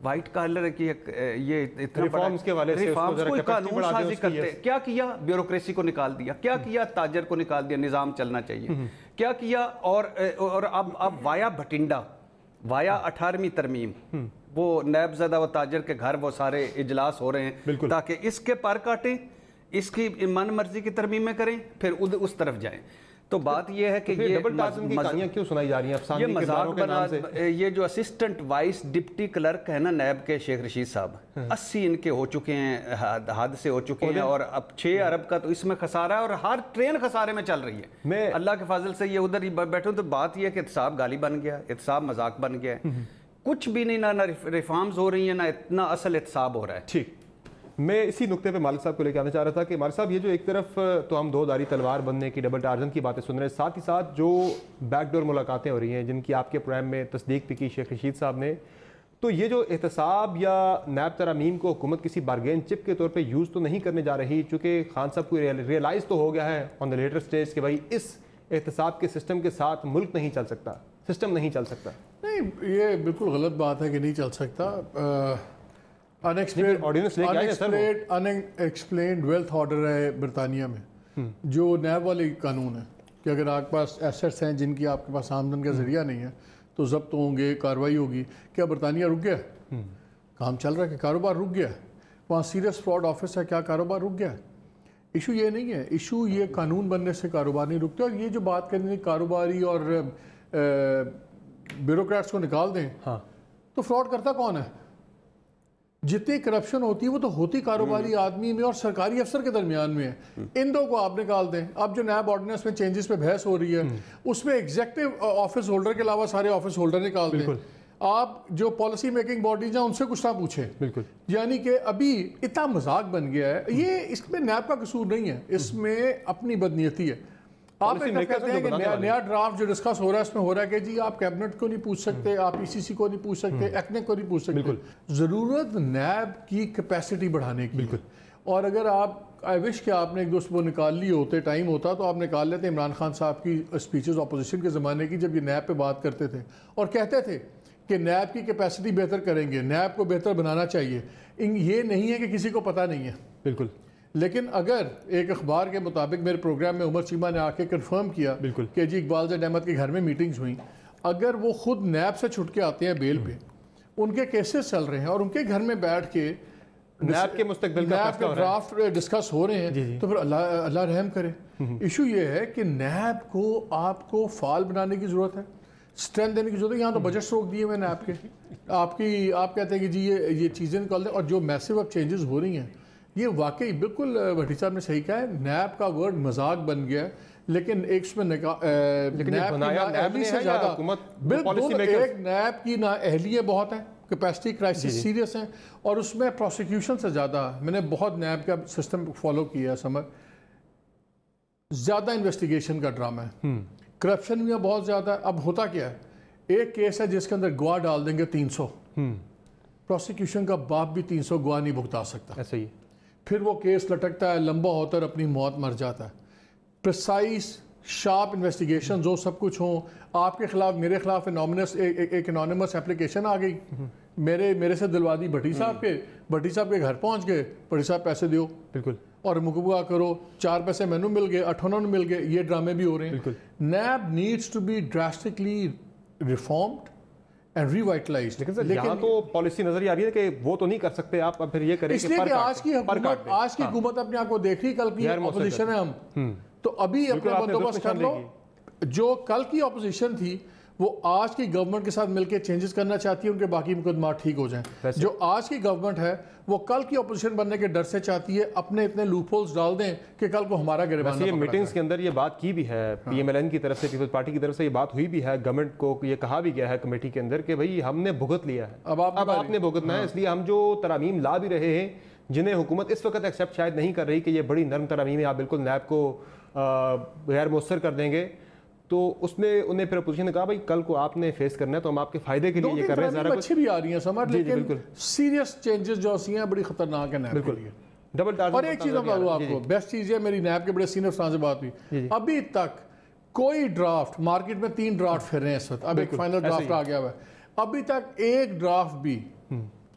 White collar کی یہ اتنا ریفارمز کے حوالے سے کوئی قانون سازی کرتے کیا کیا؟ بیوروکریسی کو نکال دیا. کیا کیا؟ تاجر کو نکال دیا. نظام چلنا چاہیے. کیا کیا؟ اور اب وایا بھٹنڈا، وایا 18ویں ترمیم، وہ نیب زدہ و تاجر کے گھر وہ سارے اجلاس ہو رہے ہیں تاکہ اس کے پر کاٹیں، اس کی من مرضی کی ترمیمیں کریں، پھر اس طرف جائیں. تو بات یہ ہے کہ یہ ڈبل ٹارزن کی کہانیاں کیوں سنائی جا رہی ہیں؟ یہ مذاق بنا. یہ جو اسسٹنٹ وائس ڈپٹی کلرک ہے نا نیب کے، شیخ رشید صاحب، 80 ان کے ہو چکے ہیں، حادثے ہو چکے ہیں، اور اب 6 ارب کا تو اس میں خسارہ ہے، اور ہر ٹرین خسارے میں چل رہی ہے. میں اللہ کے فضل سے یہ ادھر ہی بیٹھوں. تو بات یہ ہے کہ احتساب گالی بن گیا، احتساب مذاق بن گیا ہے. کچھ بھی نہیں، نہ ریفارمز ہو رہی ہیں، نہ اتنا اصل احتساب ہو رہا ہے. ٹھیک، میں اسی نقطے پہ مالک صاحب کو لے کے آنا چاہ رہا تھا کہ مالک صاحب یہ جو ایک طرف تو ہم دو دھاری تلوار بننے کی، ڈبل ٹارزن کی باتیں سن رہے ہیں، ساتھ ہی ساتھ جو بیک ڈور ملاقاتیں ہو رہی ہیں جن کی آپ کے پروگرام میں تصدیق بھی کی شیخ رشید صاحب نے، تو یہ جو احتساب یا نیب ترامیم کو حکومت کسی بارگین چپ کے طور پہ یوز تو نہیں کرنے جا رہی، چونکہ خان صاحب کو ریئلائز تو ہو گیا ہے آن دا لیٹر سٹیج کہ بھائی اس احتساب کے سسٹم کے ساتھ ملک نہیں چل سکتا، سسٹم نہیں چل سکتا. نہیں، یہ بالکل غلط بات ہے کہ نہیں چل سکتا. انیکسپلینڈ ویلتھ آرڈر ہے برطانیہ میں، جو نیب والی قانون ہے کہ اگر آپ کے پاس ایسٹس ہیں جن کی آپ کے پاس آمدن کا ذریعہ نہیں ہے تو ضبط ہوں گے، کارروائی ہوگی. کیا برطانیہ رک گیا؟ کام چل رہا ہے کہ کاروبار رک گیا؟ وہاں سیریس فراڈ آفس ہے، کیا کاروبار رک گیا؟ ایشو یہ نہیں ہے، ایشو یہ قانون بننے سے کاروبار نہیں رکتے. اور یہ جو بات کریں کاروباری اور بیوروکریٹس کو نکال دیں، تو فراڈ کرتا کون ہے؟ جتنی کرپشن ہوتی ہے وہ تو ہوتی کاروباری آدمی میں اور سرکاری افسر کے درمیان میں ہے. ان دو کو آپ نکال دیں. اب جو نیب آرڈیننس میں چینجز پہ بحث ہو رہی ہے اس میں ایگزیکٹو آفس ہولڈر کے علاوہ سارے آفس ہولڈر نکال دیں. آپ جو پالیسی میکنگ باڈیز ہیں ان سے کچھ نہ پوچھیں. بالکل، یعنی کہ ابھی اتنا مذاق بن گیا ہے. یہ اس میں نیب کا قصور نہیں ہے، اس میں اپنی بدنیتی ہے. آپ کہتے ہیں کہ نیا ڈرافٹ جو ڈسکس ہو رہا ہے اس میں ہو رہا ہے کہ جی آپ کیبنٹ کو نہیں پوچھ سکتے، آپ ای سی سی کو نہیں پوچھ سکتے، ایکنک کو نہیں پوچھ سکتے. ضرورت نیب کی کیپیسٹی بڑھانے کی. اور اگر آپ آئی وش کہ آپ نے ایک دوست وہ نکال لی ہوتے، ٹائم ہوتا تو آپ نکال لیتے عمران خان صاحب کی اسپیچز اپوزیشن کے زمانے کی، جب یہ نیب پہ بات کرتے تھے اور کہتے تھے کہ نیب کی کیپیسٹی بہتر کریں گے، نیب کو بہتر بنانا چاہیے. یہ نہیں ہے کہ کسی کو پتہ نہیں ہے. بالکل. لیکن اگر ایک اخبار کے مطابق میرے پروگرام میں عمر چیمہ نے آ کے کنفرم کیا کہ جی اقبال زیڈ احمد کے گھر میں میٹنگز ہوئیں، اگر وہ خود نیب سے چھٹ کے آتے ہیں بیل پہ، ان کے کیسز چل رہے ہیں اور ان کے گھر میں بیٹھ کے نیب کے مستقبل کا ڈرافٹ ڈسکس ہو رہے ہیں، تو پھر اللہ رحم کرے. ایشو یہ ہے کہ نیب کو آپ کو فعال بنانے کی ضرورت ہے، اسٹرینتھ دینے کی ضرورت ہے. یہاں تو بجٹ روک دیے ہوئے نیب کے. آپ کہتے ہیں کہ جی یہ چیزیں نکال دیں. اور جو میسو اب چینجز ہو رہی ہیں یہ واقعی بالکل بھٹی صاحب نے صحیح کہا ہے. نیب کا ورڈ مذاق بن گیا، لیکن ایک اس میں ایک نیب کی نااہلیت بہت ہے، کیپیسٹی کرائسس سیریس ہیں، اور اس میں پروسیکیوشن سے زیادہ میں نے بہت نیب کا سسٹم فالو کیا ہے. سمجھ زیادہ انویسٹیگیشن کا ڈرامہ ہے، کرپشن بھی بہت زیادہ ہے. اب ہوتا کیا ہے، ایک کیس ہے جس کے اندر گواہ ڈال دیں گے 300، پروسیکیوشن کا باپ بھی 300 گواہ نہیں بھگتا سکتا. ایسا ہی پھر وہ کیس لٹکتا ہے، لمبا ہوتا ہے اور اپنی موت مر جاتا ہے. پریسائز شارپ انویسٹیگیشن جو سب کچھ ہوں. آپ کے خلاف میرے خلاف ایک انونیمس اپلیکیشن آ گئی میرے سے دلوادی بھٹی صاحب کے گھر پہنچ گئے، بھٹی صاحب پیسے دیو بالکل اور مقابلہ کرو، 4 پیسے مینو مل گئے، 8 انہوں نے مل گئے. یہ ڈرامے بھی ہو رہے ہیں. NAB needs to be drastically reformed and revitalised. لیکن یہاں تو پالیسی نظر آ رہی ہے کہ وہ تو نہیں کر سکتے آپ، اب پھر یہ کریں اس لیے کہ آج کی حکومت اپنے آپ کو دیکھ رہی، کل کی اپوزیشن ہے ہم، تو ابھی اپنے بندوبست کر لو. جو کل کی اپوزیشن تھی وہ آج کی گورنمنٹ کے ساتھ مل کے چینجز کرنا چاہتی ہے، ان کے باقی مقدمات ٹھیک ہو جائیں. جو آج کی گورنمنٹ ہے وہ کل کی اپوزیشن بننے کے ڈر سے چاہتی ہے اپنے اتنے لوپ ہولز ڈال دیں کہ کل کو ہمارا گریبان. یہ میٹنگز کے اندر یہ بات کی بھی ہے، پی ایم ایل این کی طرف سے، پیپلز پارٹی کی طرف سے یہ بات ہوئی بھی ہے. گورنمنٹ کو یہ کہا بھی گیا ہے کمیٹی کے اندر کہ بھئی ہم نے بھگت لیا ہے، اب آپ نے بھگتنا ہے. اس لیے ہم جو ترامیم لا بھی رہے ہیں جنہیں حکومت اس وقت ایکسیپٹ شاید نہیں کر رہی کہ یہ بڑی نرم ترامیم ہے، آپ بالکل نیب کو غیر مؤثر کر دیں گے، تو اس میں انہیں پھر اپوزیشن نے کہا بھائی کل کو آپ نے فیس کرنا ہے تو ہم آپ کے فائدے کے لیے یہ کر رہے ہیں. ذرا اچھی بھی آ رہی ہیں سمجھ، لیکن سیریس چینجز جو سی ہیں بڑی خطرناک ہیں نیب کے لیے. Double Tarzan. اور ایک چیز بتاؤں آپ کو، بیسٹ چیز ہے میری نیب کے بڑے سینئر افسران سے بات ہوئی، ابھی تک کوئی ڈرافٹ، مارکیٹ میں 3 ڈرافٹ پھر رہے ہیں اس وقت، اب ایک فائنل ڈرافٹ آ گیا ہوا ہے، ابھی تک ایک ڈرافٹ بھی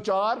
4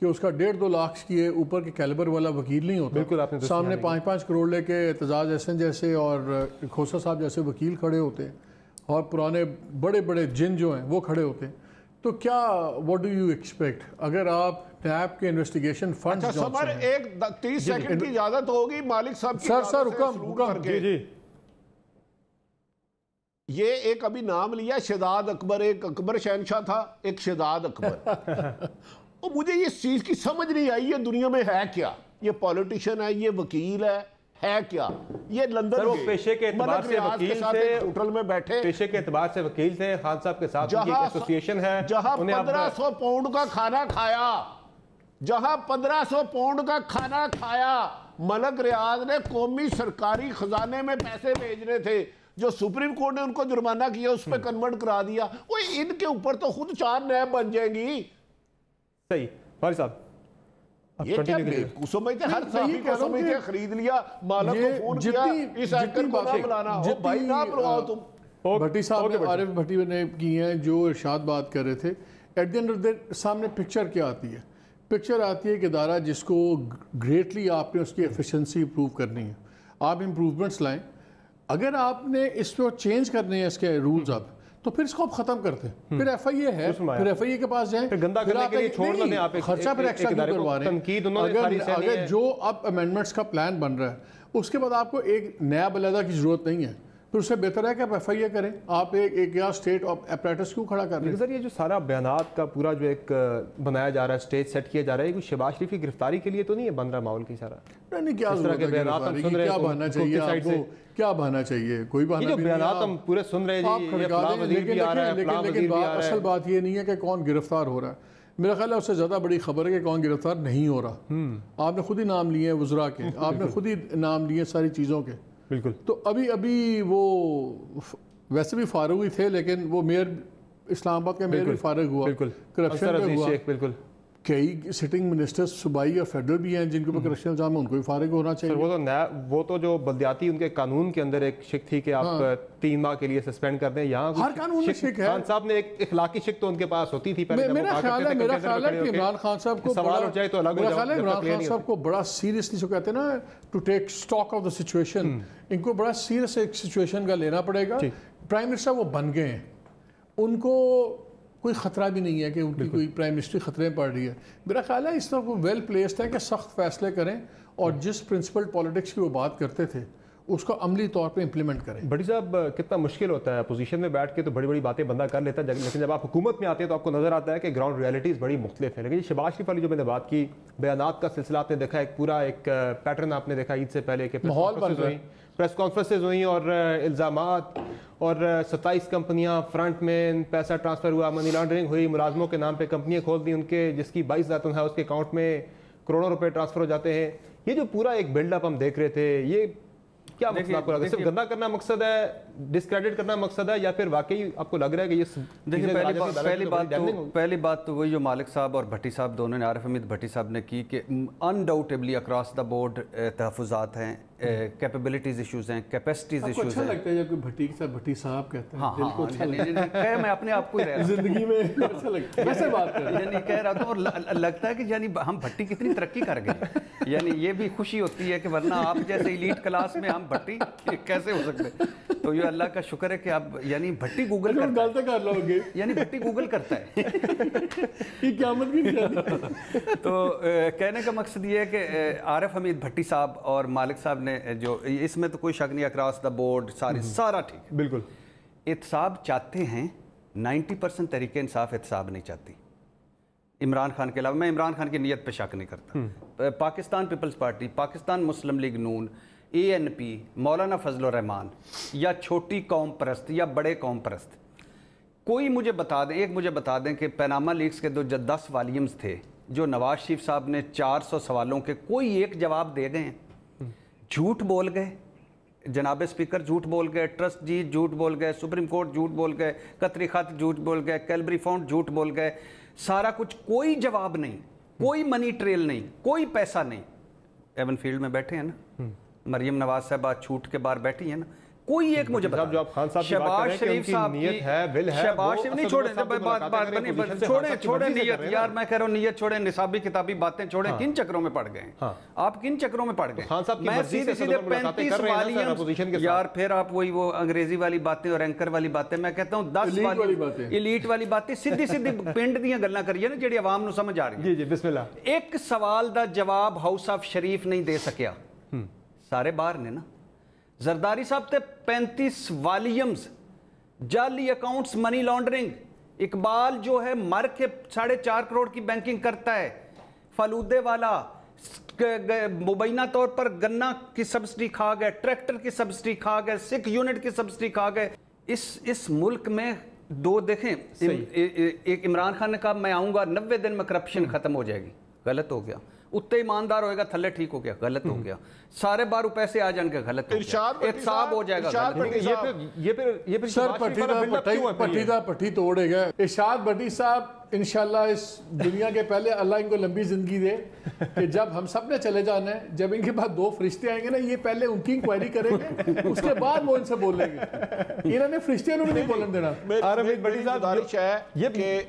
کہ اس کا 1.5-2 لاکھ کی اوپر کے کیلیبر والا وکیل نہیں ہوتا. بالکل آپ نے سامنے 5-5 کروڑ لے کے اعتزاز احسن جیسے اور کھوسا صاحب جیسے وکیل کھڑے ہوتے ہیں اور پرانے بڑے بڑے جن جو ہیں وہ کھڑے ہوتے ہیں. تو کیا واٹ ڈو یو ایکسپیکٹ اگر آپ نیب کے انویسٹیگیشن فنڈ ایک 30 سیکنڈ کی اجازت ہوگی مالک صاحب کی سر حکم جی یہ ایک ابھی نام لیا شہزاد اکبر, ایک اکبر شہنشاہ تھا, ایک شہزاد اکبر. اور مجھے یہ چیز کی سمجھ نہیں آئی یہ دنیا میں ہے کیا, یہ پولیٹیشن ہے, یہ وکیل ہے کیا, یہ لندن وہ پیشے کے اعتبار سے وکیل تھے, ہوٹل میں بیٹھے پیشے کے اعتبار سے وکیل تھے, خان صاحب کے ساتھ ایک ایسوسیشن ہے, جہاں 1500 پاؤنڈ کا کھانا کھایا, جہاں 1500 پاؤنڈ کا کھانا کھایا, ملک ریاض نے قومی سرکاری خزانے میں پیسے بھیجنے تھے, جو سپریم کورٹ نے ان کو جرمانہ کیا اس پہ کنورٹ کرا دیا. وہ ان کے اوپر تو خود 4 نیب بن جائیں گی. صحیح فاری صاحب یہ کیا سمجھتے ہر صحافی کو سمجھتے خرید لیا, مالک کو فون کیا, اس اینکر کو نہ بلانا, بھائی نہ بلواؤ تم. بھٹی صاحب نے, عارف بھٹی نے کی ہیں جو ارشاد بات کر رہے تھے. At the end of the سامنے پکچر کیا آتی ہے؟ پکچر آتی ہے کہ ادارہ جس کو گریٹلی آپ نے اس کی ایفیشنسی امپروو کرنی ہے, آپ امپروومنٹس لائیں. اگر آپ نے اس کو چینج کرنے ہیں اس کے رولز اب, تو پھر اس کو آپ ختم کرتے ہیں. پھر ایف آئی اے ہے, پھر ایف آئی اے کے پاس جائیں, گندا کرنے کے لیے چھوڑ دیں آپ, خرچہ پھر ایکسٹرا کیوں کروا رہے ہیں. اگر جو اب امینڈمنٹس کا پلان بن رہا ہے اس کے بعد آپ کو ایک نیا علیحدہ کی ضرورت نہیں ہے, پھر اس سے بہتر ہے کہ آپ ایف آئی اے کریں. آپ ایک یا اسٹیٹ اپریٹس کیوں کھڑا کر رہے ہیں؟ سر یہ جو سارا بیانات کا پورا جو ایک بنایا جا رہا ہے, اسٹیج سیٹ کیا جا رہا ہے, یہ کوئی شہباز شریف کی گرفتاری کے لیے تو نہیں ہے بن رہا ماحول کی سارا؟ نہیں, کیا ضرورت ہے گرفتاری کی, کیا بہانا چاہیے آپ کو, کیا بہانا چاہیے؟ کوئی بہانا نہیں. یہ جو بیانات ہم پورے سن رہے ہیں, یہ فلاں وزیر بھی آ رہا ہے, فلاں وزیر بھی آ رہا ہے. اصل بات یہ نہیں ہے کہ کون گرفتار ہو رہا ہے. میرا خیال ہے اس سے زیادہ بڑی خبر ہے کہ کون گرفتار نہیں ہو رہا. آپ نے خود ہی نام لیے ہیں وزراء کے, آپ نے خود ہی نام لیے ساری چیزوں کے. بالکل. تو ابھی وہ ویسے بھی فارغ ہی تھے, لیکن وہ میئر اسلام آباد کا میئر بھی فارغ ہوا, کرپشن پہ ہوا. بالکل. کئی سٹنگ منسٹرز صوبائی اور فیڈرل بھی ہیں جن کے اوپر کرپشن الزام ہے, ان کو بھی فارغ ہونا چاہیے. وہ تو جو بلدیاتی ان کے قانون کے اندر ایک شک تھی کہ آپ 3 ماہ کے لیے سسپینڈ کر دیں. یہاں ہر قانون میں شک ہے. خان صاحب نے ایک اخلاقی شک تو ان کے پاس ہوتی تھی. میرا خیال ہے کہ عمران خان صاحب کو سوال اٹھ جائے تو الگ ہو جائے. عمران خان صاحب کو بڑا سیریسلی جو کہتے ہیں نا, to take stock of the situation, ان کو بڑا سیریس ایک سچویشن کا لینا پڑے گا. پرائم منسٹر وہ بن گئے ہیں, ان کو کوئی خطرہ بھی نہیں ہے کہ ان کی کوئی پرائم منسٹری خطرے میں پڑ رہی ہے. میرا خیال ہے اس طرح وہ ویل پلیسڈ ہے کہ سخت فیصلے کریں اور جس پرنسپل پالیٹکس کی وہ بات کرتے تھے اس کو عملی طور پہ امپلیمنٹ کریں. بھٹی صاحب کتنا مشکل ہوتا ہے اپوزیشن میں بیٹھ کے, تو بڑی بڑی باتیں بندہ کر لیتا ہے, لیکن جب آپ حکومت میں آتے ہیں تو آپ کو نظر آتا ہے کہ گراؤنڈ ریئلٹیز بڑی مختلف ہیں. لیکن شہباز شریف والی جو میں نے بات کی, بیانات کا سلسلہ آپ نے دیکھا, ایک پورا ایک پیٹرن آپ نے دیکھا عید سے پہلے کہ پریس کانفرنسز ہوئیں اور الزامات, اور 27 کمپنیاں فرنٹ میں پیسہ ٹرانسفر ہوا, منی لانڈرنگ ہوئی, ملازموں کے نام پہ کمپنیاں کھول دی, ان کے جس کی 22,000 تنخواہ اس کے اکاؤنٹ میں کروڑوں روپے ٹرانسفر ہو جاتے ہیں. یہ جو پورا ایک بلڈ اپ ہم دیکھ رہے تھے, یہ کیا مقصد آپ کو لگا؟ صرف گندا کرنا مقصد ہے, ڈسکریڈٹ کرنا مقصد ہے, یا پھر واقعی آپ کو لگ رہا ہے کہ یہ دیکھیں پہلی بات تو وہی جو مالک صاحب اور بھٹی صاحب دونوں نے, عارف حمید بھٹی صاحب نے کی, کہ انڈاؤٹیبلی اکراس دا بورڈ تحفظات ہیں, کیپیبلٹیز ایشوز ہیں, کیپیسٹیز ایشوز ہیں. اچھا لگتا ہے جب کوئی بھٹی کے ساتھ بھٹی صاحب کہتے ہیں, دل کو اچھا لگتا ہے. میں اپنے آپ کو ہی رہ رہا ہوں زندگی میں اچھا لگتا ہے ویسے بات کر یعنی کہہ رہا ہوں, اور لگتا ہے کہ یعنی ہم بھٹی کتنی ترقی کر گئے. یعنی یہ بھی خوشی ہوتی ہے کہ ورنہ آپ جیسے ایلیٹ کلاس میں ہم بھٹی کیسے ہو سکتے. تو یہ اللہ کا شکر ہے کہ اب یعنی بھٹی گوگل غلط کر لو گے, یعنی بھٹی گوگل کرتا ہے. یہ قیامت بھی نہیں. تو کہنے کا مقصد یہ ہے کہ عارف حمید بھٹی صاحب اور مالک صاحب نے جو, اس میں تو کوئی شک نہیں, اکراس دا بورڈ سارا ٹھیک ہے. بالکل احتساب چاہتے ہیں, 90% تحریک انصاف احتساب نہیں چاہتی عمران خان کے علاوہ. میں عمران خان کی نیت پہ شک نہیں کرتا. پاکستان پیپلز پارٹی, پاکستان مسلم لیگ نون, ANP, مولانا فضل الرحمان, یا چھوٹی قوم پرست یا بڑے قوم پرست, کوئی مجھے بتا دیں, ایک مجھے بتا دیں کہ پیناما لیکس کے 10 والیومز تھے جو نواز شریف صاحب نے 400 سوالوں کے کوئی ایک جواب دے گئے ہیں. جھوٹ بول گئے جناب اسپیکر, جھوٹ بول گئے ٹرسٹ جی, جھوٹ بول گئے سپریم کورٹ, جھوٹ بول گئے قطری خط, جھوٹ بول گئے کیلبری فنڈ, جھوٹ بول گئے, سارا کچھ, کوئی جواب نہیں, کوئی منی ٹریل نہیں, کوئی پیسہ نہیں. ایون فیلڈ میں بیٹھے ہیں نا, مریم نواز صاحبہ چھوٹ کے باہر بیٹھی ہیں نا, کوئی ایک مجھے بتا. جو آپ خان صاحب کی بات کر رہے ہیں کہ ان کی نیت ہے، ول ہے، شہباز شریف نہیں چھوڑیں نیت یار، میں کہہ رہا ہوں نیت چھوڑیں، نصابی کتابی باتیں چھوڑیں. کن چکروں میں پڑ گئے ہیں آپ؟ کن چکروں میں پڑ گئے؟ میں سیدھے 35 والیمز یار، پھر آپ وہی وہ انگریزی والی باتیں اور اینکر والی باتیں، میں کہتا ہوں 10 والی ایلیٹ والی باتیں سیدھی پنڈ دیاں گلاں کریے نا جڑی عوام نو سمجھ آ رہی ہے. جی بسم اللہ. ایک سوال دا جواب ہاؤس آف شریف نہیں دے سکیا، سارے باہر نے نا. زرداری صاحب تے 35 والیمز جعلی اکاؤنٹس، منی لانڈرنگ. اقبال جو ہے مر کے 4.5 کروڑ کی بینکنگ کرتا ہے. فلودے والا مبینہ طور پر گنا کی سبسڈی کھا گئے، ٹریکٹر کی سبسڈی کھا گئے، سکھ یونٹ کی سبسڈی کھا گئے. اس ملک میں دو دیکھیں، ایک عمران خان نے کہا میں آؤں گا 90 دن میں کرپشن ختم ہو جائے گی. غلط ہو گیا. اتنے ایماندار ہوئے گا تھلے ٹھیک ہو گیا. غلط ہو گیا. سارے بار پیسے آ جان کے غلط ہو گیا. احتساب ہو جائے گا. یہ پھر سر پٹھی توڑے گا. ارشاد بھٹی صاحب انشاءاللہ اس دنیا کے پہلے اللہ ان کو لمبی زندگی دے کہ جب ہم سب نے چلے جانا ہے، جب ان کے بعد 2 فرشتے آئیں گے نا، یہ پہلے ان کی انکوائری کریں گے، اس کے بعد وہ ان سے بولیں گے. انہوں نے فرشتے انہوں نے نہیں بولن دینا. بڑی گزارش ہے کہ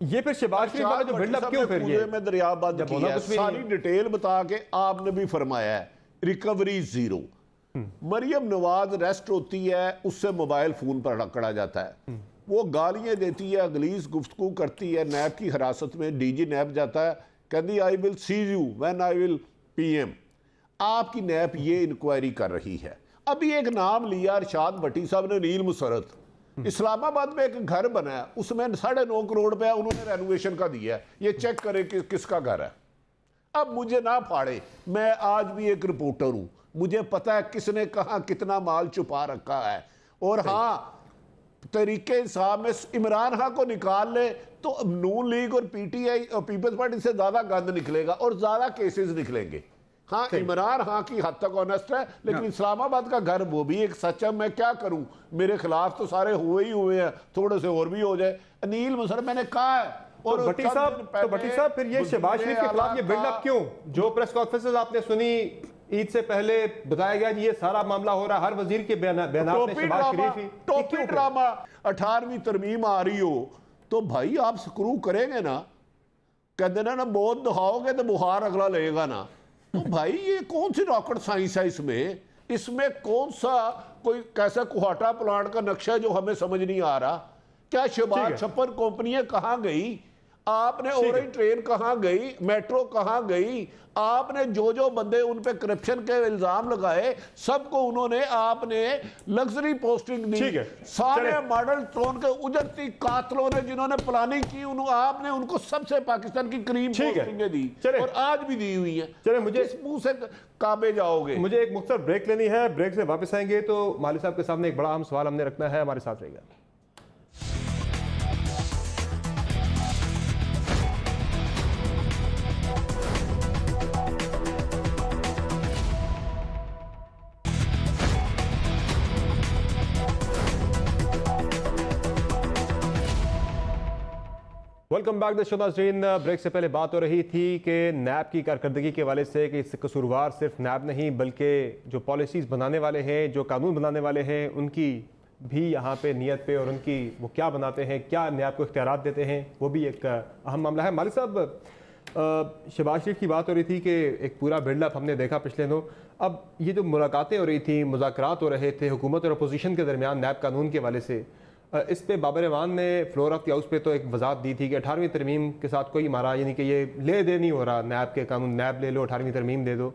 یہ پھر شہباز شریف والا جو بلڈ اپ کیوں پھر یہ میں دریافت بات کی ہے، ساری ڈیٹیل بتا کے آپ نے بھی فرمایا ہے ریکوری 0. مریم نواز ریسٹ ہوتی ہے، اس سے موبائل فون پر پکڑا جاتا ہے، وہ گالیاں دیتی ہے، غلیظ گفتگو کرتی ہے، نیب کی حراست میں ڈی جی نیب جاتا ہے، کہتی I will seize you when I will PM. آپ کی نیب یہ انکوائری کر رہی ہے. ابھی ایک نام لیا ارشاد بھٹی صاحب نے، نیل مسرت. اسلام آباد میں ایک گھر بنا ہے، اس میں 9.5 کروڑ روپے انہوں نے رینوویشن کا دیا ہے. یہ چیک کرے کہ کس کا گھر ہے. اب مجھے نہ پھاڑے، میں آج بھی ایک رپورٹر ہوں، مجھے پتا ہے کس نے کہاں کتنا مال چھپا رکھا ہے. اور ہاں طریقے انصاف میں عمران خان کو نکال لے تو نون لیگ اور پی ٹی آئی اور پیپلز پارٹی سے زیادہ گند نکلے گا اور زیادہ کیسز نکلیں گے. ہاں عمران خان کی حد تک آنسٹ ہے، لیکن اسلام آباد کا گھر وہ بھی ایک سچ ہے. میں کیا کروں، میرے خلاف تو سارے ہوئے ہی ہوئے ہیں، تھوڑے سے اور بھی ہو جائے. انیل مسر میں نے کہا ہے. اور بھٹی صاحب پھر یہ شہباز شریف کے خلاف یہ بلڈ اپ کیوں؟ جو پریس کانفرنسز آپ نے سنی عید سے پہلے بتایا گیا یہ سارا معاملہ ہو رہا ہے، ہر وزیر کے بیانات میں شہباز شریف ہی. ٹوپی ڈرامہ. 18ویں ترمیم آ رہی ہو تو بھائی آپ سکرو کریں گے نا، کہتے نا بہت دکھاؤ گے تو بخار اگلا لے گا نا. تو بھائی یہ کون سی راکٹ سائنس ہے اس میں کون سا کوئی کیسا کوہاٹا پلانٹ کا نقشہ جو ہمیں سمجھ نہیں آ رہا. کیا شہباز چھپر کمپنیاں کہاں گئی؟ آپ نے اورنج ٹرین کہاں گئی؟ میٹرو کہاں گئی؟ آپ نے جو بندے ان پہ کرپشن کے الزام لگائے سب کو انہوں نے آپ نے لگزری پوسٹنگ دی. سارے ماڈل ٹون کے اجرتی قاتلوں نے جنہوں نے پلاننگ کی آپ نے ان کو سب سے پاکستان کی کریم پوسٹنگیں دی اور آج بھی دی ہوئی ہیں. چلے مجھے اس منہ سے کعبے جاؤ گے. مجھے ایک مختصر بریک لینی ہے، بریک سے واپس آئیں گے تو مالی صاحب کے سامنے ایک بڑا اہم سوال ہم نے رکھنا ہے. ہمارے ساتھ رہے گا. ویلکم بیک دی شو. ناظرین، بریک سے پہلے بات ہو رہی تھی کہ نیب کی کارکردگی کے حوالے سے کہ اس قصوروار صرف نیب نہیں بلکہ جو پالیسیز بنانے والے ہیں، جو قانون بنانے والے ہیں، ان کی بھی یہاں پہ نیت پہ اور ان کی وہ کیا بناتے ہیں، کیا نیب کو اختیارات دیتے ہیں، وہ بھی ایک اہم معاملہ ہے. مالک صاحب، شہباز شریف کی بات ہو رہی تھی کہ ایک پورا بلڈ اپ ہم نے دیکھا پچھلے دنوں. اب یہ جو ملاقاتیں ہو رہی تھیں، مذاکرات ہو رہے تھے حکومت اور اپوزیشن کے درمیان نیب قانون کے حوالے سے، اس پہ بابر اعوان نے فلور آف دی ہاؤس پہ تو ایک وضاحت دی تھی کہ 18ویں ترمیم کے ساتھ کوئی ہمارا یعنی کہ یہ لے دے نہیں ہو رہا، نیب کے قانون نیب لے لو 18ویں ترمیم دے دو.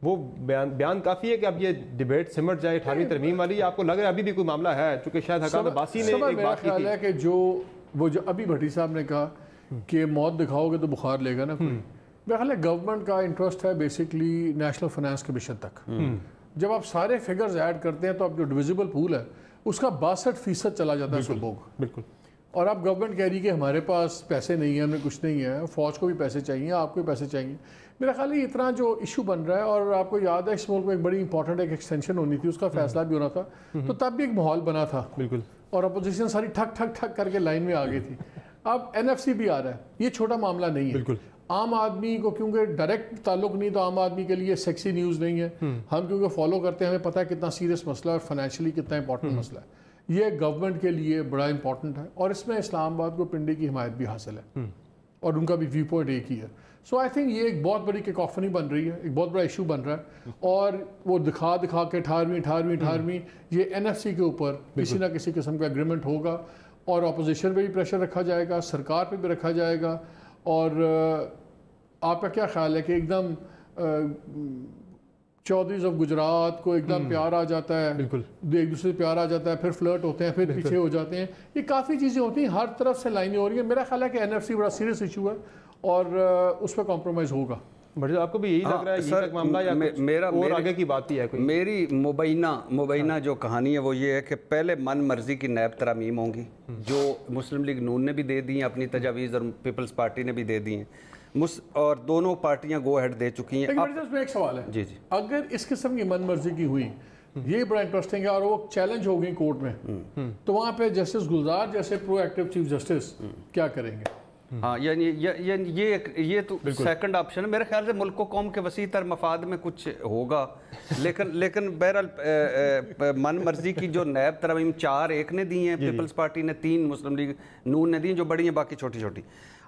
وہ بیان کافی ہے کہ اب یہ ڈیبیٹ سمٹ جائے 18ویں ترمیم والی. آپ کو لگ رہا ہے ابھی بھی کوئی معاملہ ہے؟ چونکہ شاید حکام عباسی نے ایک بات کی تھی کہ جو ابھی بھٹی صاحب نے کہا کہ موت دکھاؤ گے تو بخار لے گا نا کوئی. میرا خیال ہے گورنمنٹ کا انٹرسٹ ہے بیسکلی نیشنل فائنانس کمیشن تک. جب آپ سارے فگرز ایڈ کرتے ہیں تو اب جو ڈویزیبل پول ہے اس کا 62% چلا جاتا ہے صوبوں کو. بالکل. اور اب گورنمنٹ کہہ رہی کہ ہمارے پاس پیسے نہیں ہیں، ہمیں کچھ نہیں ہے، فوج کو بھی پیسے چاہیے، آپ کو بھی پیسے چاہیے. میرا خیال ہے اتنا جو ایشو بن رہا ہے، اور آپ کو یاد ہے اس ملک میں ایک بڑی امپورٹنٹ ایک ایکسٹینشن ہونی تھی، اس کا فیصلہ بھی ہونا تھا، تو تب بھی ایک ماحول بنا تھا. بالکل. اور اپوزیشن ساری ٹھک ٹھک ٹھک کر کے لائن میں آ گئی تھی. اب NFC بھی آ رہا ہے، یہ چھوٹا معاملہ نہیں ہے. بالکل. عام آدمی کو کیونکہ ڈائریکٹ تعلق نہیں تو عام آدمی کے لیے سیکسی نیوز نہیں ہے. ہم کیونکہ فالو کرتے ہیں ہمیں پتہ ہے کتنا سیریس مسئلہ ہے اور فائنینشلی کتنا امپورٹنٹ مسئلہ ہے. یہ گورنمنٹ کے لیے بڑا امپورٹنٹ ہے اور اس میں اسلام آباد کو پنڈی کی حمایت بھی حاصل ہے اور ان کا بھی ویو پوائنٹ ایک ہی ہے. سو آئی تھنک یہ ایک بہت بڑی کیکوفنی بن رہی ہے, ایک بہت بڑا ایشو بن رہا ہے اور وہ دکھا کے 18ویں یہ NFC کے اوپر کسی نہ کسی قسم کا اگریمنٹ ہوگا اور اپوزیشن پہ بھی پریشر رکھا جائے گا, سرکار پہ بھی رکھا جائے گا. اور آپ کا کیا خیال ہے کہ ایک دم چودھریز آف گجرات کو ایک دم پیار آ جاتا ہے, بالکل ایک دوسرے سے پیار آ جاتا ہے, پھر فلرٹ ہوتے ہیں, پھر پیچھے ہو جاتے ہیں, یہ کافی چیزیں ہوتی ہیں, ہر طرف سے لائنیں ہو رہی ہیں. میرا خیال ہے کہ NFC بڑا سیریس ایشو ہے اور اس پہ کمپرومائز ہوگا. بٹ آپ کو بھی یہی لگ رہا ہے یہ تک معاملہ یا میرا اور آگے کی بات ہی ہے کوئی؟ میری مبینہ جو کہانی ہے وہ یہ ہے کہ پہلے من مرضی کی نیب ترامیم ہوں گی جو مسلم لیگ نون نے بھی دے دی ہیں اپنی تجاویز اور پیپلز پارٹی نے بھی دے دی ہیں, اور دونوں پارٹیاں گو ہیڈ دے چکی ہیں. میں ایک سوال ہے, جی اگر اس قسم کی من مرضی کی ہوئی, یہ بڑا انٹرسٹنگ ہے, اور وہ چیلنج ہو گئی کورٹ میں, تو وہاں پہ جسٹس گلزار جیسے پرو ایکٹیو چیف جسٹس کیا کریں گے؟ ہاں یعنی یہ تو سیکنڈ آپشن ہے. میرے خیال سے ملک و قوم کے وسیع تر مفاد میں کچھ ہوگا, لیکن بہرحال من مرضی کی جو نیب ترامیم 4 نے دی ہیں, پیپلز پارٹی نے 3, مسلم لیگ نون نے دی, جو بڑی ہیں باقی چھوٹی چھوٹی.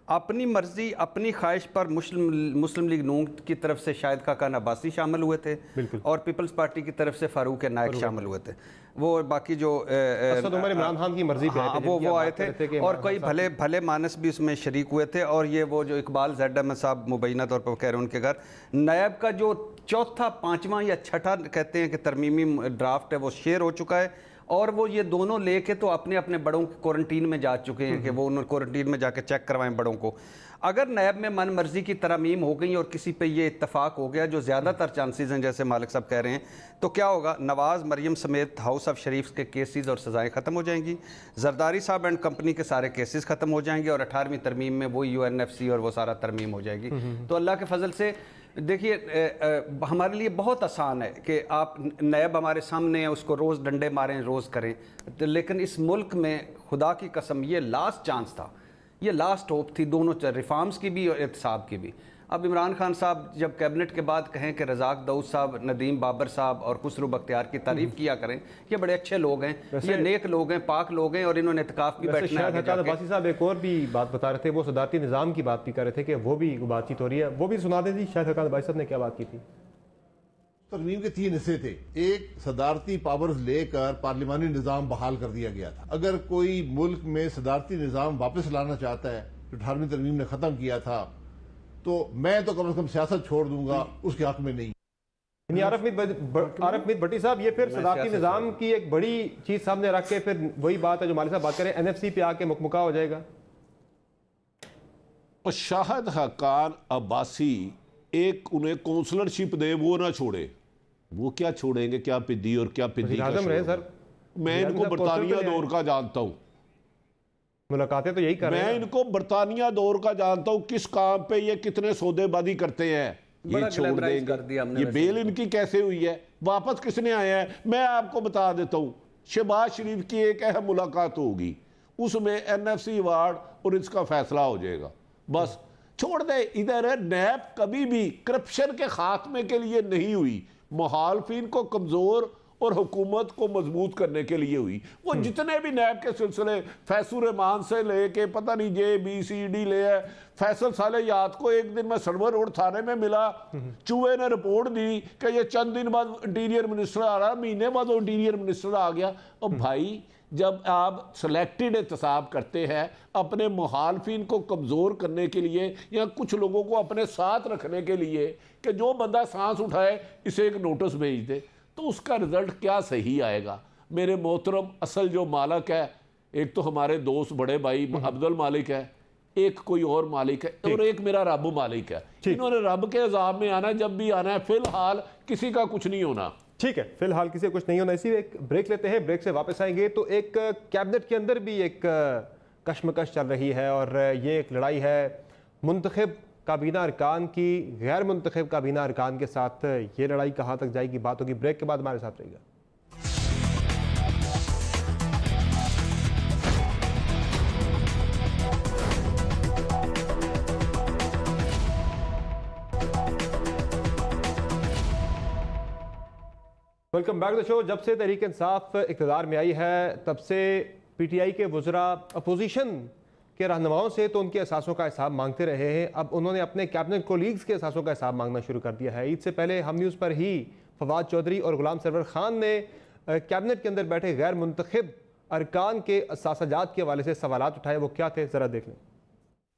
اپنی مرضی اپنی خواہش پر مسلم لیگ نون کی طرف سے شاہد خاقان عباسی شامل ہوئے تھے اور پیپلز پارٹی کی طرف سے فاروق نائک شامل ہوئے تھے. وہ باقی جو عمران خان کی مرضی پہ وہ آئے تھے اور کئی بھلے مانس بھی اس میں شریک ہوئے تھے. اور یہ وہ جو اقبال زیڈ احمد صاحب مبینہ طور پر کہہ رہے ہیں ان کے گھر نیب کا جو 4تھا 5واں یا 6ٹھا کہتے ہیں کہ ترمیمی ڈرافٹ ہے وہ شیئر ہو چکا ہے, اور وہ یہ دونوں لے کے تو اپنے بڑوں کے کوارنٹین میں جا چکے ہیں کہ وہ انہوں کوارنٹین میں جا کے چیک کروائیں بڑوں کو. اگر نیب میں من مرضی کی ترامیم ہو گئی اور کسی پہ یہ اتفاق ہو گیا, جو زیادہ تر چانسز ہیں جیسے مالک صاحب کہہ رہے ہیں, تو کیا ہوگا؟ نواز مریم سمیت ہاؤس آف شریف کے کیسز اور سزائیں ختم ہو جائیں گی, زرداری صاحب اینڈ کمپنی کے سارے کیسز ختم ہو جائیں گے, اور 18ویں ترمیم میں وہ UNFC اور وہ سارا ترمیم ہو جائے گی. تو اللہ کے فضل سے دیکھیے ہمارے لیے بہت آسان ہے کہ آپ نیب ہمارے سامنے ہیں, اس کو روز ڈنڈے ماریں, روز کریں, لیکن اس ملک میں خدا کی قسم یہ لاسٹ چانس تھا, یہ لاسٹ ہوپ تھی دونوں ریفارمز کی بھی اور احتساب کی بھی. اب عمران خان صاحب جب کیبنٹ کے بعد کہیں کہ رزاق داؤد صاحب, ندیم بابر صاحب اور خسرو بختیار کی تعریف کیا کریں, یہ بڑے اچھے لوگ ہیں, یہ نیک لوگ ہیں, پاک لوگ ہیں, اور انہوں نے اعتکاف بھی بیٹھنا ہے. شاہد عباسی صاحب ایک اور بھی بات بتا رہے تھے, وہ صدارتی نظام کی بات بھی کر رہے تھے کہ وہ بھی بات چیت ہو رہی ہے, وہ بھی سنا دیں جی. شاہد عباسی صاحب نے کیا بات کی تھی؟ ترمیم کے 3 حصے تھے. ایک صدارتی پاورز لے کر پارلیمانی نظام بحال کر دیا گیا تھا. اگر کوئی ملک میں صدارتی نظام واپس لانا چاہتا ہے جو 18ویں ترمیم نے ختم کیا تھا, تو میں تو کم از کم سیاست چھوڑ دوں گا, اس کے حق میں نہیں. عارف میر بھٹی صاحب, یہ پھر صدارتی نظام کی ایک بڑی چیز سامنے رکھ کے پھر وہی بات ہے جو مالک صاحب بات کریں, NFC پہ آ کے مکمکا ہو جائے گا. شاہد خاقان عباسی ایک انہیں کونسلرشپ دے وہ نہ چھوڑے, وہ کیا چھوڑیں گے, کیا پدی اور کیا پدی کا شعور. میں ان کو برطانیہ دور کا جانتا ہوں, ملاقاتیں تو یہی کر رہے ہیں. میں ان کو برطانیہ دور کا جانتا ہوں, کس کام پہ یہ کتنے سودے بازی کرتے ہیں. یہ چھوڑ دیں گے, یہ بیل ان کی کیسے ہوئی ہے, واپس کس نے آیا ہے. میں آپ کو بتا دیتا ہوں, شہباز شریف کی ایک اہم ملاقات ہوگی, اس میں NFC ایوارڈ اور اس کا فیصلہ ہو جائے گا. بس چھوڑ دے. ادھر نیب کبھی بھی کرپشن کے خاتمے کے لیے نہیں ہوئی, مخالفین کو کمزور اور حکومت کو مضبوط کرنے کے لیے ہوئی. وہ جتنے بھی نیب کے سلسلے, فیصل رحمان سے لے کے پتہ نہیں JBCD لے ہے, فیصل صالحیات کو ایک دن میں سرور روڈ تھانے میں ملا, چوہے نے رپورٹ دی کہ یہ چند دن بعد انٹیریئر منسٹر آ رہا, مہینے بعد انٹیریئر منسٹر آ گیا. اور بھائی جب آپ سلیکٹڈ احتساب کرتے ہیں اپنے مخالفین کو کمزور کرنے کے لیے یا کچھ لوگوں کو اپنے ساتھ رکھنے کے لیے کہ جو بندہ سانس اٹھائے اسے ایک نوٹس بھیج دے, تو اس کا رزلٹ کیا صحیح آئے گا. میرے محترم, اصل جو مالک ہے, ایک تو ہمارے دوست بڑے بھائی عبد المالک ہے, ایک کوئی اور مالک ہے, اور ایک میرا رب مالک ہے. انہوں نے رب کے عذاب میں آنا جب بھی آنا ہے. فی الحال کسی کا کچھ نہیں ہونا. ٹھیک ہے, فی الحال کسی کچھ نہیں ہونا. اسی ایک بریک لیتے ہیں, بریک سے واپس آئیں گے. تو ایک کیبنٹ کے اندر بھی ایک کشمکش چل رہی ہے, اور یہ ایک لڑائی ہے منتخب کابینہ ارکان کی غیر منتخب کابینہ ارکان کے ساتھ. یہ لڑائی کہاں تک جائے گی, بات ہوگی. بریک کے بعد ہمارے ساتھ رہے گا. Welcome back to show. جب سے تحریک انصاف اقتدار میں آئی ہے تب سے پی ٹی آئی کے وزراء اپوزیشن کے رہنماؤں سے تو ان کے اثاثوں کا حساب مانگتے رہے ہیں. اب انہوں نے اپنے کیبنٹ کولیگز کے اثاثوں کا حساب مانگنا شروع کر دیا ہے. عید سے پہلے ہم نیوز پر ہی فواد چودھری اور غلام سرور خان نے کیبنٹ کے اندر بیٹھے غیر منتخب ارکان کے اثاثہ جات کے حوالے سے سوالات اٹھائے. وہ کیا تھے ذرا دیکھ لیں.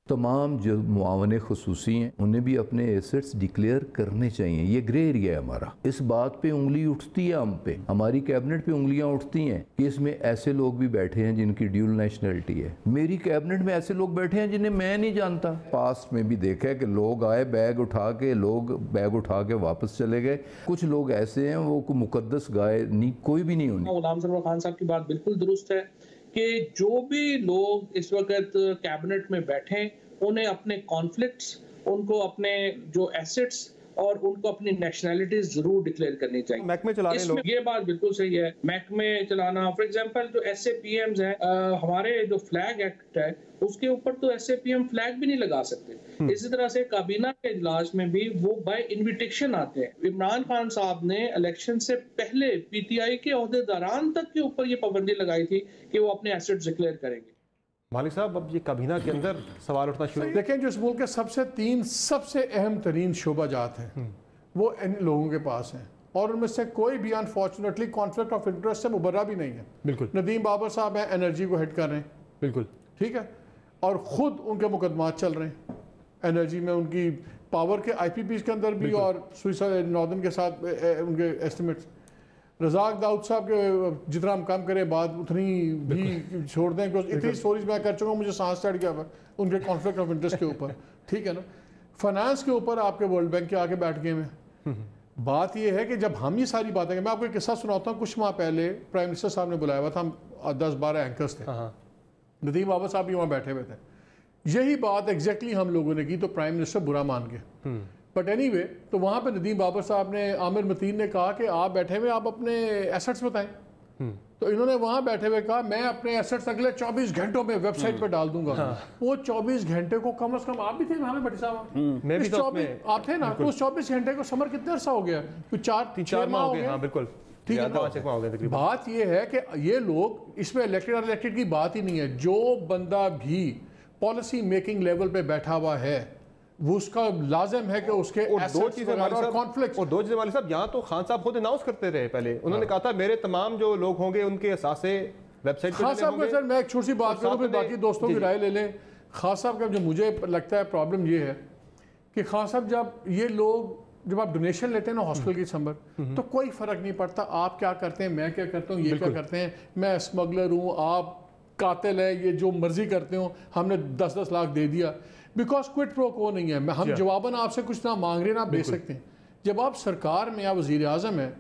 تمام جو معاون خصوصی ہیں انہیں بھی اپنے ایسٹس ڈکلیئر کرنے چاہیے. یہ گرے ایریا ہے ہمارا. اس بات پہ انگلی اٹھتی ہے ہم پہ, ہماری کیبنٹ پہ انگلیاں اٹھتی ہیں کہ اس میں ایسے لوگ بھی بیٹھے ہیں جن کی ڈیول نیشنلٹی ہے. میری کیبنٹ میں ایسے لوگ بیٹھے ہیں جنہیں میں نہیں جانتا. پاسٹ میں بھی دیکھا ہے کہ لوگ آئے بیگ اٹھا کے واپس چلے گئے. کچھ لوگ ایسے ہیں وہ کوئی مقدس گائے نہیں, کوئی بھی نہیں ہونی. غلام سرور خان صاحب کی بات بالکل درست ہے کہ جو بھی لوگ اس وقت کیبنٹ میں بیٹھیں انہیں اپنے کانفلکٹس, ان کو اپنے جو ایسٹس اور ان کو اپنی نیشنلٹیز ضرور ڈکلیئر کرنی چاہیے. محکمے چلانے اس لوگ, میں یہ بات بالکل صحیح ہے. محکمے چلانا, فار ایگزامپل جو ایس اے پی ایمز ہیں, ہمارے جو فلیگ ایکٹ ہے اس کے اوپر تو S A P M flag بھی نہیں لگا سکتے. اسی طرح سے کابینہ کے اجلاس میں بھی وہ بائی انویٹیشن آتے ہیں. عمران خان صاحب نے الیکشن سے پہلے پی ٹی آئی کے عہدیداران تک کے اوپر یہ پابندی لگائی تھی کہ وہ اپنے ایسٹس ڈکلیئر کریں گے. مالک صاحب اب یہ کابینہ کے اندر سوال اٹھنا شروع. دیکھیں جو اس ملک کے سب سے اہم ترین شعبہ جات ہیں وہ ان لوگوں کے پاس ہیں, اور ان میں سے کوئی بھی انفارچونیٹلی کانفلکٹ آف انٹرسٹ سے مبرہ بھی نہیں ہے. بالکل. ندیم بابر صاحب ہیں, انرجی کو ہیڈ کر رہے ہیں. بالکل ٹھیک ہے, اور خود ان کے مقدمات چل رہے ہیں انرجی میں, ان کی پاور کے آئی پی پیز کے اندر بھی اور سوئسر ناردن کے ساتھ ان کے ایسٹیمیٹس. رزاق داؤد صاحب کے جتنا ہم کام کریں بات اتنی بھی چھوڑ دیں, کہ اتنی سٹوریز میں کر چکا ہوں مجھے سانس چڑھ گیا ان کے کانفلکٹ آف انٹرسٹ کے اوپر. ٹھیک ہے نا. فائنانس کے اوپر آپ کے ورلڈ بینک کے آگے بیٹھ گئے ہیں. بات یہ ہے کہ جب ہم یہ ساری باتیں میں آپ کو ایک قصہ سناتا ہوں. کچھ ماہ پہلے پرائم منسٹر صاحب نے بلایا ہوا تھا, ہم 10-12 اینکرز تھے, ندیم بابر صاحب بھی وہاں بیٹھے ہوئے تھے. یہی بات ایگزیکٹلی ہم لوگوں نے کی تو پرائم منسٹر برا مان گئے. بٹ اینی وے, تو وہاں پہ ندیم بابر صاحب نے, عامر متین نے کہا کہ آپ بیٹھے ہوئے آپ اپنے ایسٹس بتائیں. تو انہوں نے وہاں بیٹھے ہوئے کہا میں اپنے ایسٹس اگلے 24 گھنٹوں میں ویب سائٹ پہ ڈال دوں گا. وہ 24 گھنٹے کو کم از کم, آپ بھی تھے ہمیں بٹی صاحب, میں بھی آپ تھے نا, تو اس 24 گھنٹے کو سمر کتنے عرصہ ہو گیا, 4 ماہ ہو گیا. بالکل ٹھیک ہے. بات یہ ہے کہ یہ لوگ اس میں الیکٹڈ اور الیکٹڈ کی بات ہی نہیں ہے. جو بندہ بھی پالیسی میکنگ لیول پہ بیٹھا ہوا ہے وہ اس کا لازم ہے کہ اس کے کانفلکٹ. اور دو چیزیں والد صاحب, یہاں تو خان صاحب خود اناؤنس کرتے رہے پہلے. انہوں نے کہا تھا میرے تمام جو لوگ ہوں گے ان کے اثاثے ویب سائٹ پہ. خان صاحب کا سر میں ایک چھوٹی سی بات کروں, پھر باقی دوستوں کی رائے لے لیں. خان صاحب کا جو مجھے لگتا ہے پرابلم یہ ہے کہ خان صاحب جب آپ ڈونیشن لیتے ہیں نا ہاسپٹل کی سمبر, تو کوئی فرق نہیں پڑتا آپ کیا کرتے ہیں, میں کیا کرتا ہوں, یہ کیا کرتے ہیں, میں اسمگلر ہوں, آپ قاتل ہیں, یہ جو مرضی کرتے ہوں, ہم نے 10-10 لاکھ دے دیا. بیکاز کوئٹ پرو کو نہیں ہے, ہم جواباً آپ سے کچھ نہ مانگ رہے نہ آپ دے سکتے ہیں. جب آپ سرکار میں یا وزیر اعظم ہیں,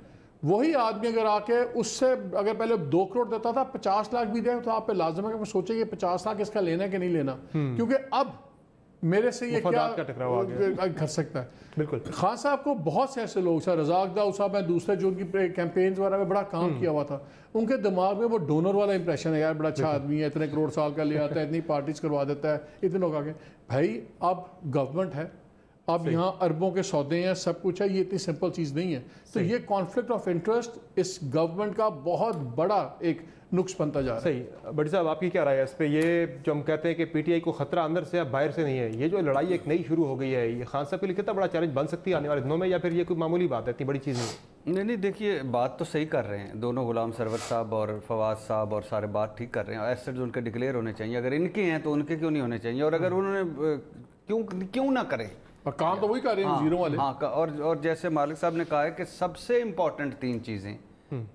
وہی آدمی اگر آ کے اس سے اگر پہلے 2 کروڑ دیتا تھا 50 لاکھ بھی دے, تو آپ پہ لازم ہے کہ سوچیں یہ 50 لاکھ اس کا لینا ہے کہ نہیں لینا, کیونکہ اب میرے سے یہ کیا کر سکتا ہے. بالکل. خان صاحب کو بہت سے ایسے لوگ, رزاق داؤد صاحب ہیں, دوسرے جو ان کی کیمپینز وغیرہ میں بڑا کام کیا ہوا تھا, ان کے دماغ میں وہ ڈونر والا امپریشن ہے, یار بڑا اچھا آدمی ہے, اتنے کروڑ سال کا لے آتا ہے, اتنی پارٹیز کروا دیتا ہے, اتنے لوگ آگے. بھائی اب گورنمنٹ ہے, اب یہاں اربوں کے سودے ہیں, سب کچھ ہے, یہ اتنی سمپل چیز نہیں ہے. تو یہ کانفلکٹ آف انٹرسٹ اس گورنمنٹ کا بہت بڑا ایک نقص بنتا جا رہا ہے. صحیح. بڑی صاحب آپ کی کیا رائے ہے اس پہ؟ یہ جو ہم کہتے ہیں کہ پی ٹی آئی کو خطرہ اندر سے اب باہر سے نہیں ہے, یہ جو لڑائی ایک نئی شروع ہو گئی ہے, یہ خان صاحب کے لیے کتنا بڑا چیلنج بن سکتی ہے آنے والے دنوں میں, یا پھر یہ کوئی معمولی بات ہے, اتنی بڑی چیز نہیں؟ نہیں دیکھیے بات تو صحیح کر رہے ہیں دونوں, غلام سرور صاحب اور فواز صاحب, اور سارے بات ٹھیک کر رہے ہیں. ایسٹس ان کے ڈکلیئر ہونے چاہیے, اگر ان کے ہیں تو ان کے کیوں نہیں ہونے چاہیے, اور اگر انہوں نے کیوں نہ کریں, کام تو وہی کر رہے ہیں زیرو والے. ہاں, اور جیسے مالک صاحب نے کہا ہے کہ سب سے امپورٹنٹ 3 چیزیں,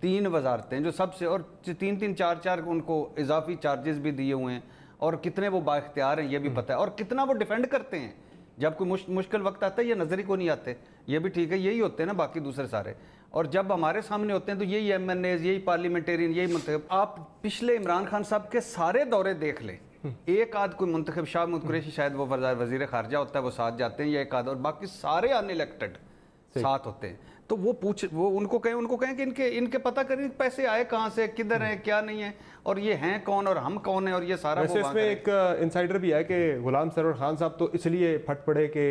3 وزارتیں جو سب سے, اور 3-4 ان کو اضافی چارجز بھی دیے ہوئے ہیں, اور کتنے وہ با اختیار ہیں یہ بھی پتہ ہے, اور کتنا وہ ڈیفینڈ کرتے ہیں جب کوئی مشکل وقت آتا ہے. یہ نظر ہی کو نہیں آتے, یہ بھی ٹھیک ہے, یہی ہوتے ہیں نا باقی دوسرے سارے, اور جب ہمارے سامنے ہوتے ہیں تو یہی ایم این ایز, یہی پارلیمنٹیرین, یہی منتخب. آپ پچھلے عمران خان صاحب کے سارے دورے دیکھ لیں, ایک آدھ کوئی منتخب, شاہ محمود قریشی شاید وہ وزیر خارجہ ہوتا ہے, وہ ساتھ جاتے ہیں, یا ایک آدھ, اور باقی سارے ان الیکٹڈ ساتھ ہوتے ہیں. تو وہ ان کو کہیں کہ ان کے پتہ کریں پیسے آئے کہاں سے, کدھر ہیں, کیا نہیں ہے, اور یہ ہیں کون اور ہم کون ہیں, اور یہ سارا. ویسے اس میں ایک انسائڈر بھی ہے کہ غلام سرور خان صاحب تو اس لیے پھٹ پڑے کہ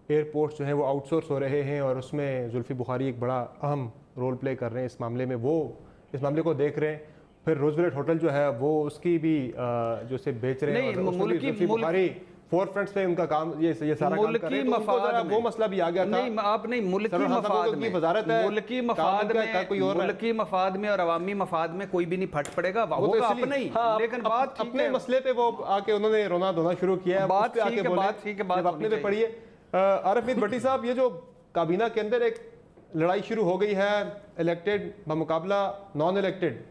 ایئرپورٹس جو ہیں وہ آؤٹ سورس ہو رہے ہیں, اور اس میں زلفی بخاری ایک بڑا اہم رول پلے کر رہے ہیں اس معاملے میں، وہ اس معاملے کو دیکھ رہے ہیں. پھر روزویلٹ ہوٹل جو ہے وہ اس کی بھی جو سے بیچ رہے ہیں، فور فرنٹس پہ ان کا کام یہ سارا کام کر رہے ہیں. تو وہ مسئلہ بھی آ گیا تھا. نہیں آپ نہیں، ملکی مفاد میں، ملکی مفاد میں اور عوامی مفاد میں کوئی بھی نہیں پھٹ پڑے گا، ہوگا اپنا ہی. لیکن بات اپنے مسئلے پہ وہ آ کے انہوں نے رونا دھونا شروع کیا ہے. بات ٹھیک ہے، بات اپنے پہ پڑھیے. عارف میر بھٹی صاحب، یہ جو کابینہ کے اندر ایک لڑائی شروع ہو گئی ہے الیکٹڈ بمقابلہ نان الیکٹڈ،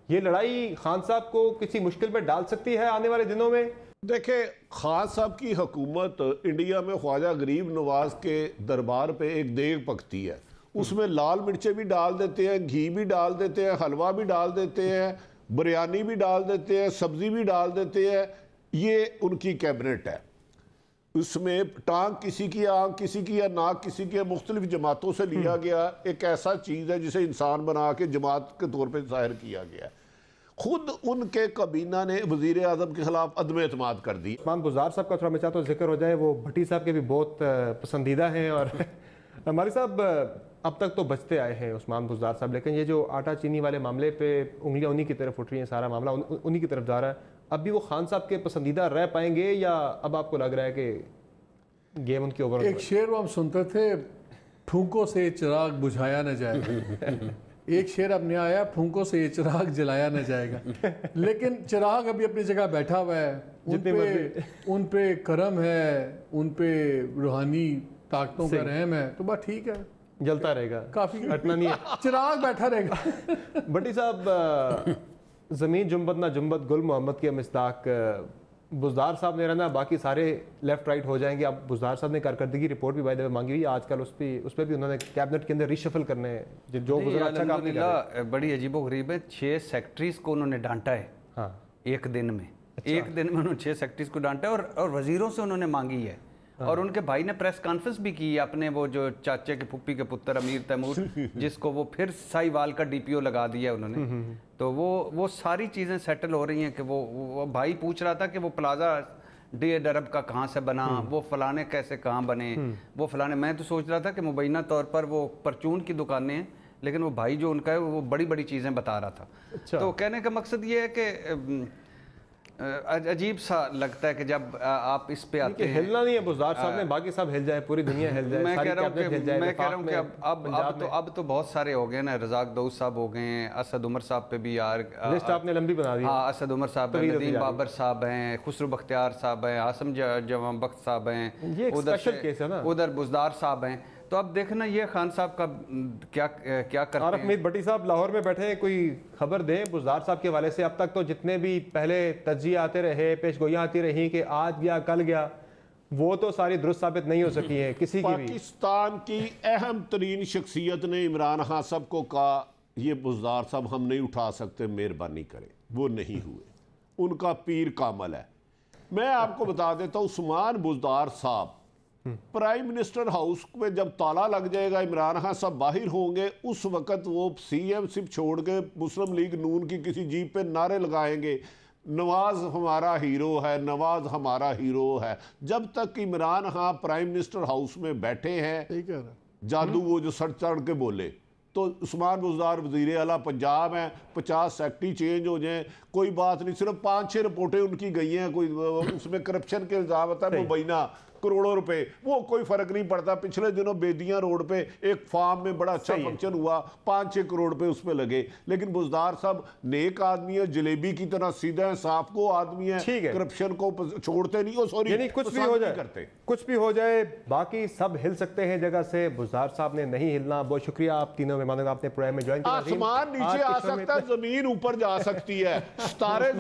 یہ لڑائی خان صاحب کو کسی مشکل پہ ڈال سکتی ہے آنے والے دنوں میں؟ دیکھیں، خان صاحب کی حکومت انڈیا میں خواجہ غریب نواز کے دربار پہ ایک دیگ پکتی ہے. اس میں لال مرچیں بھی ڈال دیتے ہیں، گھی بھی ڈال دیتے ہیں، حلوہ بھی ڈال دیتے ہیں، بریانی بھی ڈال دیتے ہیں، سبزی بھی ڈال دیتے ہیں. یہ ان کی کیبنٹ ہے. اس میں ٹانگ کسی کی، آنکھ کسی کی، یا ناک کسی کی، مختلف جماعتوں سے لیا گیا ایک ایسا چیز ہے جسے انسان بنا کے جماعت کے طور پہ ظاہر کیا گیا ہے. خود ان کے کابینہ نے وزیر اعظم کے خلاف عدم اعتماد کر دی. عثمان بزدار صاحب کا تھوڑا میں چاہتا ہوں ذکر ہو جائے، وہ بھٹی صاحب کے بھی بہت پسندیدہ ہیں، اور ہمارے صاحب اب تک تو بچتے آئے ہیں عثمان بزدار صاحب، لیکن یہ جو آٹا چینی والے معاملے پہ انگلیاں انہی کی طرف اٹھ رہی ہیں، سارا معاملہ انہی کی طرف جا رہا ہے. اب بھی وہ خان صاحب کے پسندیدہ رہ پائیں گے، یا اب آپ کو لگ رہا ہے کہ گیم ان کی اوور؟ ایک شعر وہ ہم سنتے تھے، پھونکوں سے چراغ بجھایا نہ جائے گا. ایک شعر اب نیا آیا، پھونکوں سے یہ چراغ جلایا نہ جائے گا. لیکن چراغ ابھی اپنی جگہ بیٹھا ہوا ہے، ان پہ کرم ہے، ان پہ روحانی طاقتوں کا رحم ہے، تو بات ٹھیک ہے، جلتا رہے گا، کافی ہٹنا نہیں ہے، چراغ بیٹھا رہے گا. بھٹی صاحب، زمین جنبت نہ جنبت گل محمد کے مصداق بزدار صاحب نے رہنا، باقی سارے لیفٹ رائٹ ہو جائیں گے. اب بزدار صاحب نے کارکردگی رپورٹ بھی بائی دا وے مانگی ہوئی ہے آج کل، اس پہ بھی انہوں نے کیبنٹ کے اندر ریشفل کرنے جو گزرا اچھا کام نہیں کر رہے. بڑی عجیب و غریب ہے، 6 سیکٹریز کو انہوں نے ڈانٹا ہے ایک دن میں. ایک دن میں انہوں نے 6 سیکٹریز کو ڈانٹا ہے، اور وزیروں سے انہوں نے مانگی ہے. اور ان کے بھائی نے پریس کانفرنس بھی کی اپنے، وہ جو چاچے کے پھپھی کے پتر امیر تیمور، جس کو وہ پھر سائی وال کا ڈی پی او لگا دیا انہوں نے. تو وہ ساری چیزیں سیٹل ہو رہی ہیں کہ وہ بھائی پوچھ رہا تھا کہ وہ پلازا ڈی ڈرب کا کہاں سے بنا، وہ فلانے کیسے کہاں بنے، وہ فلانے. میں تو سوچ رہا تھا کہ مبینہ طور پر وہ پرچون کی دکانیں ہیں، لیکن وہ بھائی جو ان کا ہے وہ بڑی بڑی چیزیں بتا رہا تھا. تو کہنے کا مقصد یہ ہے کہ عجیب سا لگتا ہے کہ جب آپ اس پہ آتے ہیں، ہلنا نہیں ہے بزدار صاحب نے، باقی سب ہل جائے، پوری دنیا ہل جائے. میں کہہ رہا ہوں کہ اب تو بہت سارے ہو گئے نا. رزاق داؤد صاحب ہو گئے ہیں، اسد عمر صاحب پہ بھی لسٹ آپ نے لمبی بنا دی. ہاں، اسد عمر صاحب ہیں، ندیم بابر صاحب ہیں، خسرو بختیار صاحب ہیں، عاصم جواں بخت صاحب ہیں، ادھر بزدار صاحب ہیں. تو اب دیکھنا یہ خان صاحب کا کیا کرتے ہیں. عارف میر بھٹی صاحب لاہور میں بیٹھے ہیں، کوئی خبر دیں بزدار صاحب کے حوالے سے. اب تک تو جتنے بھی پہلے تجزیے آتے رہے، پیش گوئیاں آتی رہی کہ آج گیا کل گیا، وہ تو ساری درست ثابت نہیں ہو سکی ہیں کسی کی بھی. پاکستان کی اہم ترین شخصیت نے عمران خان صاحب کو کہا یہ بزدار صاحب ہم نہیں اٹھا سکتے، مہربانی کریں. وہ نہیں ہوئے، ان کا پیر کامل ہے. میں آپ کو بتا دیتا ہوں، عثمان بزدار صاحب پرائم منسٹر ہاؤس میں جب تالا لگ جائے گا، عمران خان صاحب باہر ہوں گے، اس وقت وہ سی ایم سپ چھوڑ کے مسلم لیگ نون کی کسی جیپ پہ نعرے لگائیں گے، نواز ہمارا ہیرو ہے، نواز ہمارا ہیرو ہے. جب تک Imran Khan prime minister house میں بیٹھے ہیں، جادو وہ جو سڑ چڑھ کے بولے، تو عثمان بزدار وزیر اعلیٰ پنجاب ہیں، 50 سیکٹری چینج ہو جائیں، کوئی بات نہیں. صرف 5-6 رپورٹیں ان کی گئی ہیں، کوئی اس میں کرپشن کے الزام ہوتا ہے، مبینہ کروڑوں روپے، وہ کوئی فرق نہیں پڑتا. پچھلے دنوں بیدیاں روڈ پہ ایک فارم میں بڑا اچھا فنکشن ہوا، 5-6 کروڑ پہ اس پہ لگے. لیکن بزدار صاحب نیک آدمی ہے، جلیبی کی طرح سیدھا ہے، صاف کو آدمی ہے، کرپشن کو چھوڑتے نہیں. سوری، یعنی کچھ بھی ہو جائے، کچھ بھی ہو جائے، باقی سب ہل سکتے ہیں جگہ سے. بزدار صاحب نے نہیں ہلنا. بہت شکریہ آپ تینوں مہمانوں کا، آپ نے پروگرام میں جوائن کیا. آسمان نیچے آ سکتا ہے، زمین اوپر جا سکتی ہے، ستارے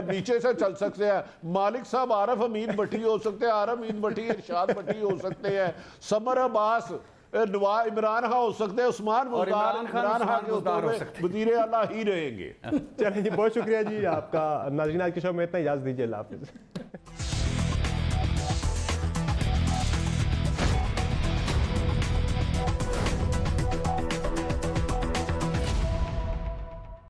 نیچے سے چل سکتے ہیں. مالک صاحب عارف امین بھٹی ہو سکتے ہیں، عارف امین بھٹی، ارشاد بھٹی ہو سکتے ہیں، سمر عباس، عمران خان ہو سکتے ہیں، عثمان بزدار عمران خان کے وزیر اعلیٰ ہی رہیں گے. چلیں جی، بہت شکریہ جی آپ کا. ناظرین آج کے شو میں اتنا، اجازت دیجیے، اللہ حافظ.